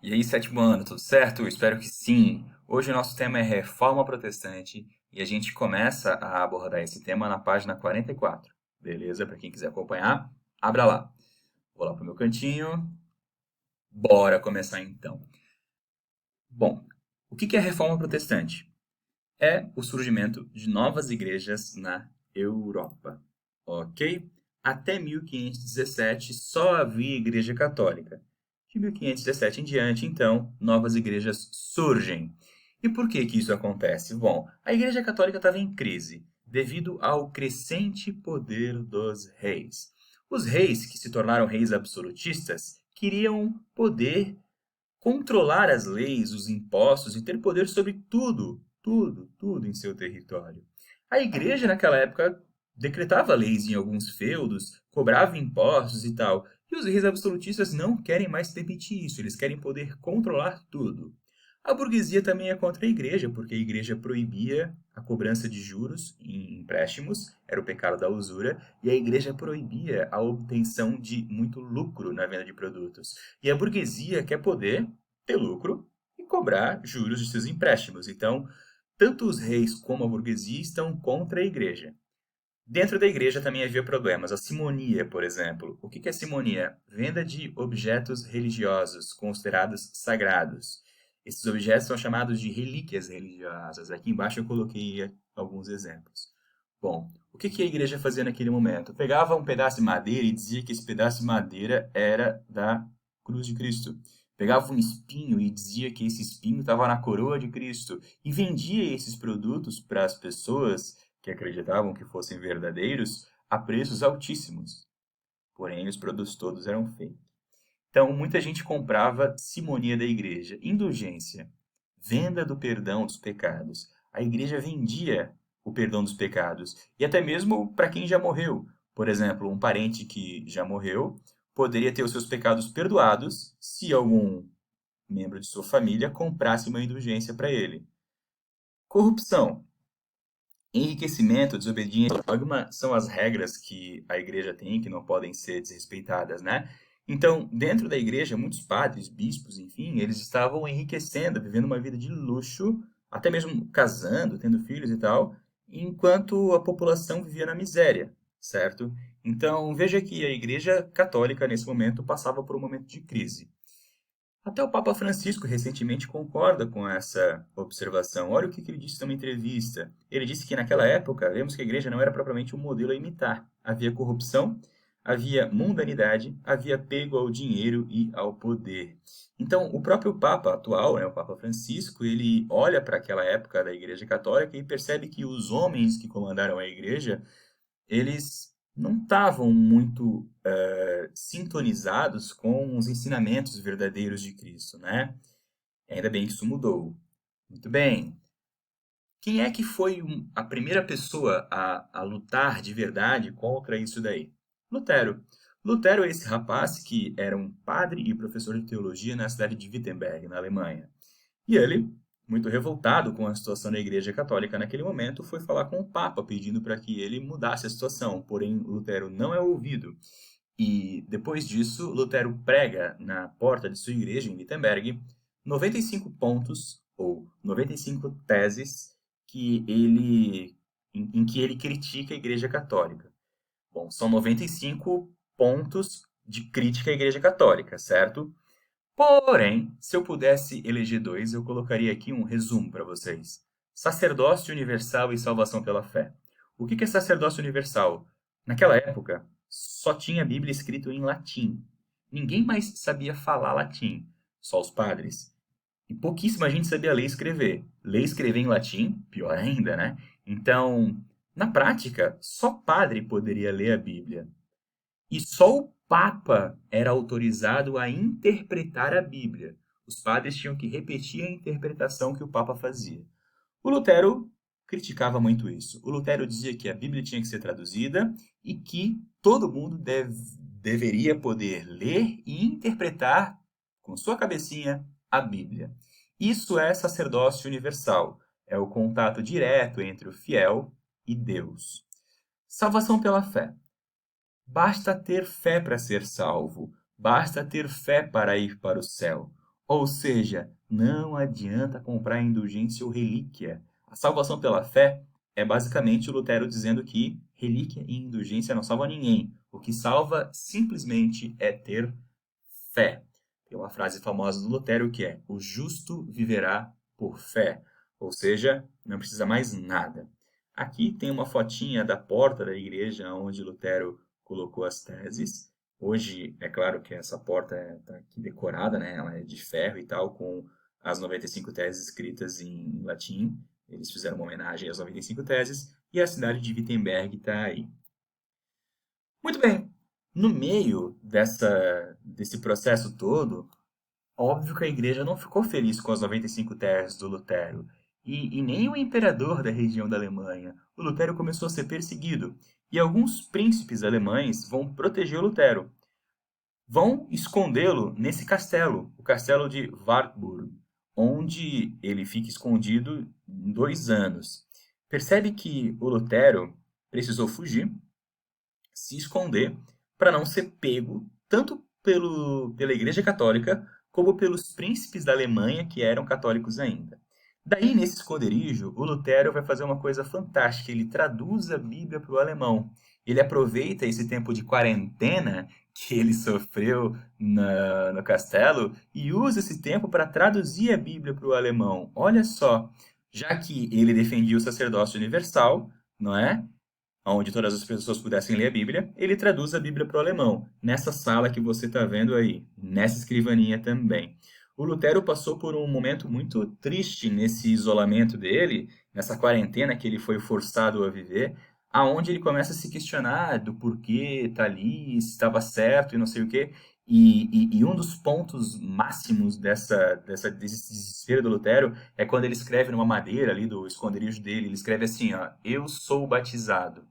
E aí, sétimo ano, tudo certo? Espero que sim. Hoje o nosso tema é Reforma Protestante e a gente começa a abordar esse tema na página 44. Beleza? Para quem quiser acompanhar, abra lá. Vou lá para o meu cantinho. Bora começar então. Bom, o que é a Reforma Protestante? É o surgimento de novas igrejas na Europa. Ok? Até 1517 só havia igreja católica. De 1517 em diante, então, novas igrejas surgem. E por que que isso acontece? Bom, a Igreja Católica estava em crise devido ao crescente poder dos reis. Os reis, que se tornaram reis absolutistas, queriam poder controlar as leis, os impostos e ter poder sobre tudo em seu território. A igreja naquela época decretava leis em alguns feudos, cobrava impostos e tal, e os reis absolutistas não querem mais permitir isso, eles querem poder controlar tudo. A burguesia também é contra a igreja, porque a igreja proibia a cobrança de juros em empréstimos, era o pecado da usura, e a igreja proibia a obtenção de muito lucro na venda de produtos. E a burguesia quer poder ter lucro e cobrar juros de seus empréstimos. Então, tanto os reis como a burguesia estão contra a igreja. Dentro da igreja também havia problemas. A simonia, por exemplo. O que é simonia? Venda de objetos religiosos considerados sagrados. Esses objetos são chamados de relíquias religiosas. Aqui embaixo eu coloquei alguns exemplos. Bom, o que a igreja fazia naquele momento? Pegava um pedaço de madeira e dizia que esse pedaço de madeira era da cruz de Cristo. Pegava um espinho e dizia que esse espinho estava na coroa de Cristo. E vendia esses produtos para as pessoas que acreditavam que fossem verdadeiros a preços altíssimos. Porém, os produtos todos eram fake. Então, muita gente comprava simonia da igreja, indulgência, venda do perdão dos pecados. A igreja vendia o perdão dos pecados, e até mesmo para quem já morreu. Por exemplo, um parente que já morreu poderia ter os seus pecados perdoados se algum membro de sua família comprasse uma indulgência para ele. Corrupção. Enriquecimento, desobediência, dogma são as regras que a igreja tem que não podem ser desrespeitadas, né? Então, dentro da igreja, muitos padres, bispos, enfim, eles estavam enriquecendo, vivendo uma vida de luxo, até mesmo casando, tendo filhos e tal, enquanto a população vivia na miséria, certo? Então, veja que a igreja católica, nesse momento, passava por um momento de crise. Até o Papa Francisco recentemente concorda com essa observação. Olha o que ele disse numa entrevista. Ele disse que naquela época, vemos que a igreja não era propriamente um modelo a imitar. Havia corrupção, havia mundanidade, havia apego ao dinheiro e ao poder. Então, o próprio Papa atual, né, o Papa Francisco, ele olha para aquela época da Igreja Católica e percebe que os homens que comandaram a igreja eles não estavam muito sintonizados com os ensinamentos verdadeiros de Cristo, né? Ainda bem que isso mudou. Muito bem. Quem é que foi a primeira pessoa a lutar de verdade contra isso daí? Lutero. Lutero é esse rapaz que era um padre e professor de teologia na cidade de Wittenberg, na Alemanha. E ele, muito revoltado com a situação da Igreja Católica naquele momento, foi falar com o Papa pedindo para que ele mudasse a situação. Porém, Lutero não é ouvido. E depois disso, Lutero prega na porta de sua igreja em Wittenberg 95 pontos ou 95 teses que em que ele critica a Igreja Católica. Bom, são 95 pontos de crítica à Igreja Católica, certo? Porém, se eu pudesse eleger dois, eu colocaria aqui um resumo para vocês: sacerdócio universal e salvação pela fé. O que é sacerdócio universal? Naquela época, só tinha a Bíblia escrita em latim. Ninguém mais sabia falar latim, só os padres. E pouquíssima gente sabia ler e escrever. Ler e escrever em latim, pior ainda, né? Então, na prática, só padre poderia ler a Bíblia. E só o Papa era autorizado a interpretar a Bíblia. Os padres tinham que repetir a interpretação que o Papa fazia. O Lutero criticava muito isso. O Lutero dizia que a Bíblia tinha que ser traduzida e que todo mundo deveria poder ler e interpretar com sua cabecinha a Bíblia. Isso é sacerdócio universal. É o contato direto entre o fiel e Deus. Salvação pela fé. Basta ter fé para ser salvo. Basta ter fé para ir para o céu. Ou seja, não adianta comprar indulgência ou relíquia. A salvação pela fé é basicamente o Lutero dizendo que relíquia e indulgência não salvam ninguém. O que salva simplesmente é ter fé. Tem uma frase famosa do Lutero que é: o justo viverá por fé. Ou seja, não precisa mais nada. Aqui tem uma fotinha da porta da igreja onde Lutero colocou as teses. Hoje, é claro que essa porta está aqui decorada, né? Ela é de ferro e tal, com as 95 teses escritas em latim. Eles fizeram uma homenagem às 95 teses. E a cidade de Wittenberg está aí. Muito bem. No meio desse processo todo, óbvio que a igreja não ficou feliz com as 95 teses do Lutero. E nem o imperador da região da Alemanha. O Lutero começou a ser perseguido. E alguns príncipes alemães vão proteger o Lutero. Vão escondê-lo nesse castelo, o castelo de Wartburg, onde ele fica escondido 2 anos. Percebe que o Lutero precisou fugir, se esconder, para não ser pego tanto pela Igreja Católica como pelos príncipes da Alemanha que eram católicos ainda. Daí, nesse esconderijo, o Lutero vai fazer uma coisa fantástica. Ele traduz a Bíblia para o alemão. Ele aproveita esse tempo de quarentena que ele sofreu no castelo e usa esse tempo para traduzir a Bíblia para o alemão. Olha só, já que ele defendia o sacerdócio universal, não é? Onde todas as pessoas pudessem ler a Bíblia, ele traduz a Bíblia para o alemão, nessa sala que você está vendo aí, nessa escrivaninha também. O Lutero passou por um momento muito triste nesse isolamento dele, nessa quarentena que ele foi forçado a viver, aonde ele começa a se questionar do porquê tá ali, se estava certo e não sei o quê. E um dos pontos máximos desse desespero do Lutero é quando ele escreve numa madeira ali do esconderijo dele, ele escreve assim, ó, eu sou batizado.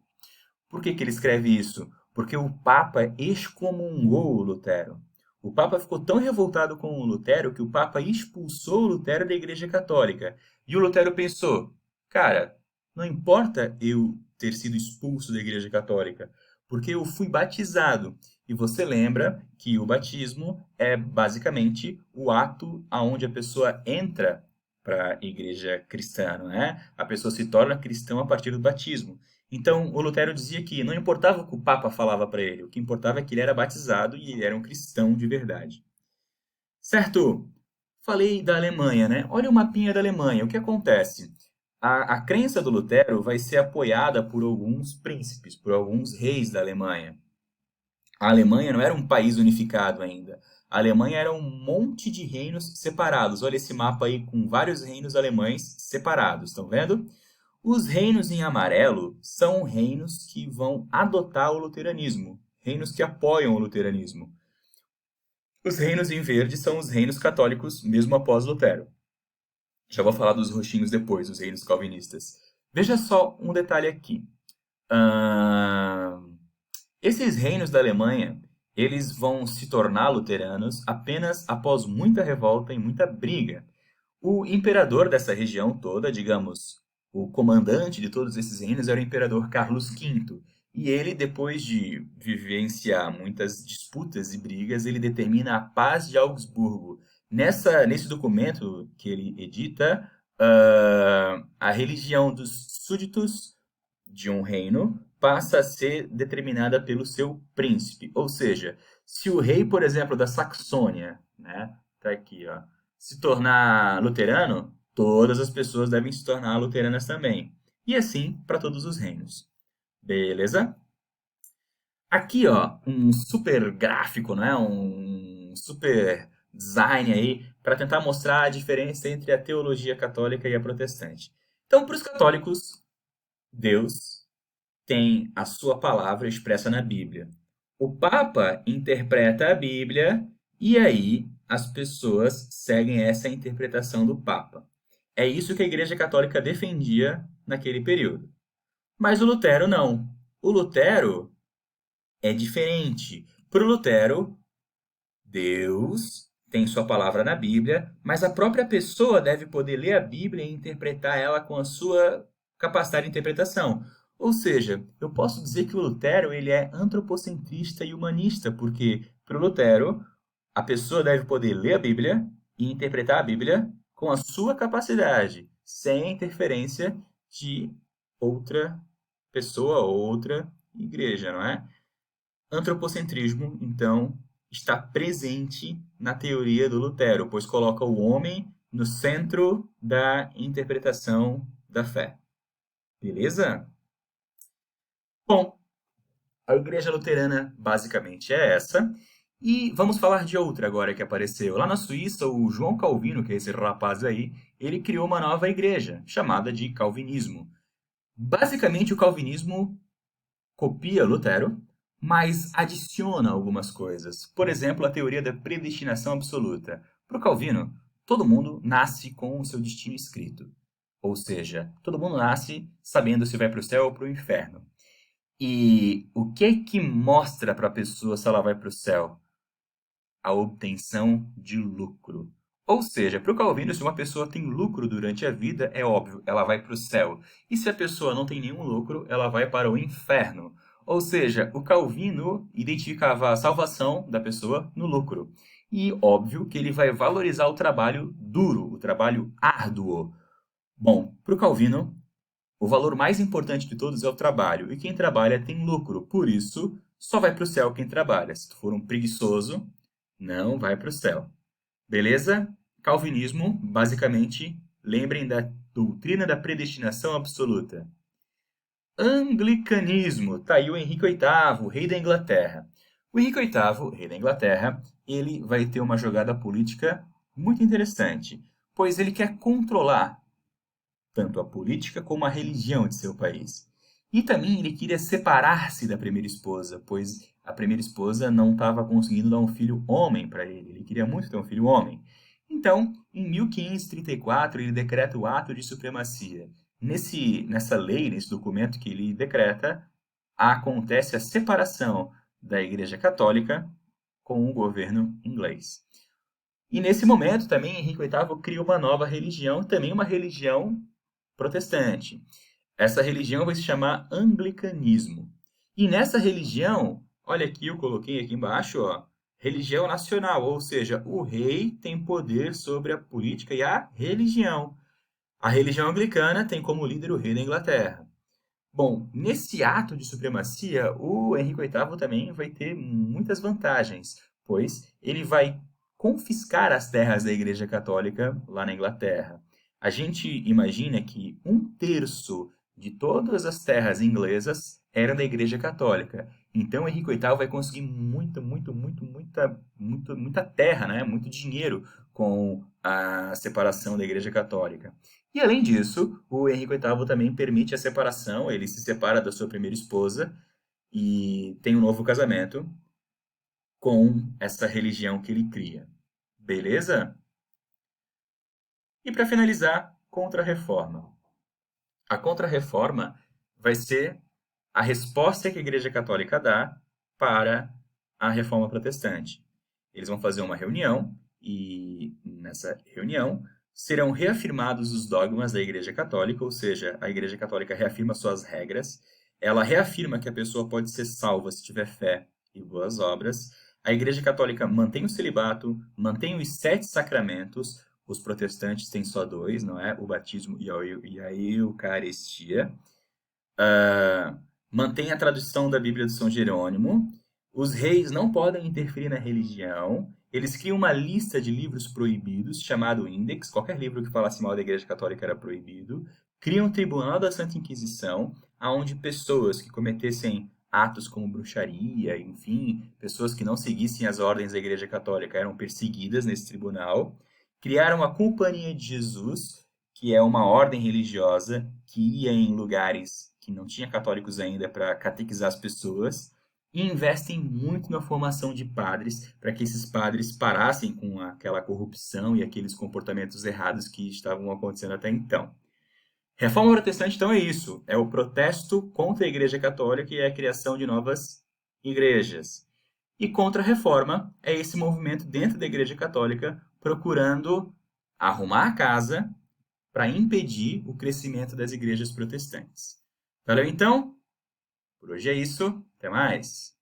Por que ele escreve isso? Porque o Papa excomungou o Lutero. O Papa ficou tão revoltado com o Lutero que o Papa expulsou o Lutero da Igreja Católica. E o Lutero pensou, cara, não importa eu ter sido expulso da Igreja Católica, porque eu fui batizado. E você lembra que o batismo é basicamente o ato aonde a pessoa entra para a igreja cristã, não é? A pessoa se torna cristã a partir do batismo. Então, o Lutero dizia que não importava o que o Papa falava para ele, o que importava é que ele era batizado e ele era um cristão de verdade. Certo? Falei da Alemanha, né? Olha o mapinha da Alemanha. O que acontece? A crença do Lutero vai ser apoiada por alguns príncipes, por alguns reis da Alemanha. A Alemanha não era um país unificado ainda. A Alemanha era um monte de reinos separados. Olha esse mapa aí com vários reinos alemães separados. Estão vendo? Os reinos em amarelo são reinos que vão adotar o luteranismo, reinos que apoiam o luteranismo. Os reinos em verde são os reinos católicos, mesmo após Lutero. Já vou falar dos roxinhos depois, os reinos calvinistas. Veja só um detalhe aqui. Esses reinos da Alemanha, eles vão se tornar luteranos apenas após muita revolta e muita briga. O imperador dessa região toda, digamos, o comandante de todos esses reinos era o imperador Carlos V. E ele, depois de vivenciar muitas disputas e brigas, ele determina a paz de Augsburgo. Nesse documento que ele edita, a religião dos súditos de um reino passa a ser determinada pelo seu príncipe. Ou seja, se o rei, por exemplo, da Saxônia, né, tá aqui, ó, se tornar luterano, todas as pessoas devem se tornar luteranas também. E assim para todos os reinos. Beleza? Aqui, ó, um super gráfico, né? Um super design aí para tentar mostrar a diferença entre a teologia católica e a protestante. Então, para os católicos, Deus tem a sua palavra expressa na Bíblia. O Papa interpreta a Bíblia e aí as pessoas seguem essa interpretação do Papa. É isso que a Igreja Católica defendia naquele período. Mas o Lutero não. O Lutero é diferente. Para o Lutero, Deus tem sua palavra na Bíblia, mas a própria pessoa deve poder ler a Bíblia e interpretar ela com a sua capacidade de interpretação. Ou seja, eu posso dizer que o Lutero ele é antropocentrista e humanista, porque para o Lutero a pessoa deve poder ler a Bíblia e interpretar a Bíblia com a sua capacidade, sem a interferência de outra pessoa ou outra igreja, não é? Antropocentrismo, então, está presente na teoria do Lutero, pois coloca o homem no centro da interpretação da fé. Beleza? Bom, a igreja luterana basicamente é essa. E vamos falar de outra agora que apareceu. Lá na Suíça, o João Calvino, que é esse rapaz aí, ele criou uma nova igreja, chamada de Calvinismo. Basicamente, o calvinismo copia Lutero, mas adiciona algumas coisas. Por exemplo, a teoria da predestinação absoluta. Para o Calvino, todo mundo nasce com o seu destino escrito. Ou seja, todo mundo nasce sabendo se vai para o céu ou para o inferno. E o que é que mostra para a pessoa se ela vai para o céu? A obtenção de lucro. Ou seja, para o Calvino, se uma pessoa tem lucro durante a vida, é óbvio, ela vai para o céu. E se a pessoa não tem nenhum lucro, ela vai para o inferno. Ou seja, o Calvino identificava a salvação da pessoa no lucro. E óbvio que ele vai valorizar o trabalho duro, o trabalho árduo. Bom, para o Calvino, o valor mais importante de todos é o trabalho, e quem trabalha tem lucro. Por isso, só vai para o céu quem trabalha. Se tu for um preguiçoso, não vai para o céu. Beleza? Calvinismo, basicamente, lembrem da doutrina da predestinação absoluta. Anglicanismo, tá aí o Henrique VIII, rei da Inglaterra. O Henrique VIII, rei da Inglaterra, ele vai ter uma jogada política muito interessante, pois ele quer controlar tanto a política como a religião de seu país. E também ele queria separar-se da primeira esposa, pois a primeira esposa não estava conseguindo dar um filho homem para ele. Ele queria muito ter um filho homem. Então, em 1534, ele decreta o ato de supremacia. Nessa lei, nesse documento que ele decreta, acontece a separação da Igreja Católica com o governo inglês. E nesse momento também Henrique VIII cria uma nova religião, também uma religião protestante. Essa religião vai se chamar anglicanismo. E nessa religião, olha aqui, eu coloquei aqui embaixo, ó, religião nacional, ou seja, o rei tem poder sobre a política e a religião. A religião anglicana tem como líder o rei da Inglaterra. Bom, nesse ato de supremacia, o Henrique VIII também vai ter muitas vantagens, pois ele vai confiscar as terras da Igreja Católica lá na Inglaterra. A gente imagina que 1/3 de todas as terras inglesas eram da Igreja Católica. Então, Henrique VIII vai conseguir muita terra, né? Muito dinheiro com a separação da Igreja Católica. E, além disso, o Henrique VIII também permite a separação, ele se separa da sua primeira esposa e tem um novo casamento com essa religião que ele cria. Beleza? E para finalizar, Contra-Reforma. A Contra-Reforma vai ser a resposta que a Igreja Católica dá para a Reforma Protestante. Eles vão fazer uma reunião e nessa reunião serão reafirmados os dogmas da Igreja Católica, ou seja, a Igreja Católica reafirma suas regras, ela reafirma que a pessoa pode ser salva se tiver fé e boas obras. A Igreja Católica mantém o celibato, mantém os 7 sacramentos, os protestantes têm só 2, não é? O batismo e a Eucaristia. Mantém a tradução da Bíblia de São Jerônimo. Os reis não podem interferir na religião. Eles criam uma lista de livros proibidos, chamado Index. Qualquer livro que falasse mal da Igreja Católica era proibido. Criam um tribunal da Santa Inquisição, onde pessoas que cometessem atos como bruxaria, enfim, pessoas que não seguissem as ordens da Igreja Católica eram perseguidas nesse tribunal. Criaram a Companhia de Jesus, que é uma ordem religiosa que ia em lugares que não tinha católicos ainda para catequizar as pessoas, e investem muito na formação de padres, para que esses padres parassem com aquela corrupção e aqueles comportamentos errados que estavam acontecendo até então. Reforma protestante, então, é isso. É o protesto contra a Igreja Católica e a criação de novas igrejas. E contra-reforma é esse movimento dentro da Igreja Católica procurando arrumar a casa para impedir o crescimento das igrejas protestantes. Valeu então? Por hoje é isso. Até mais!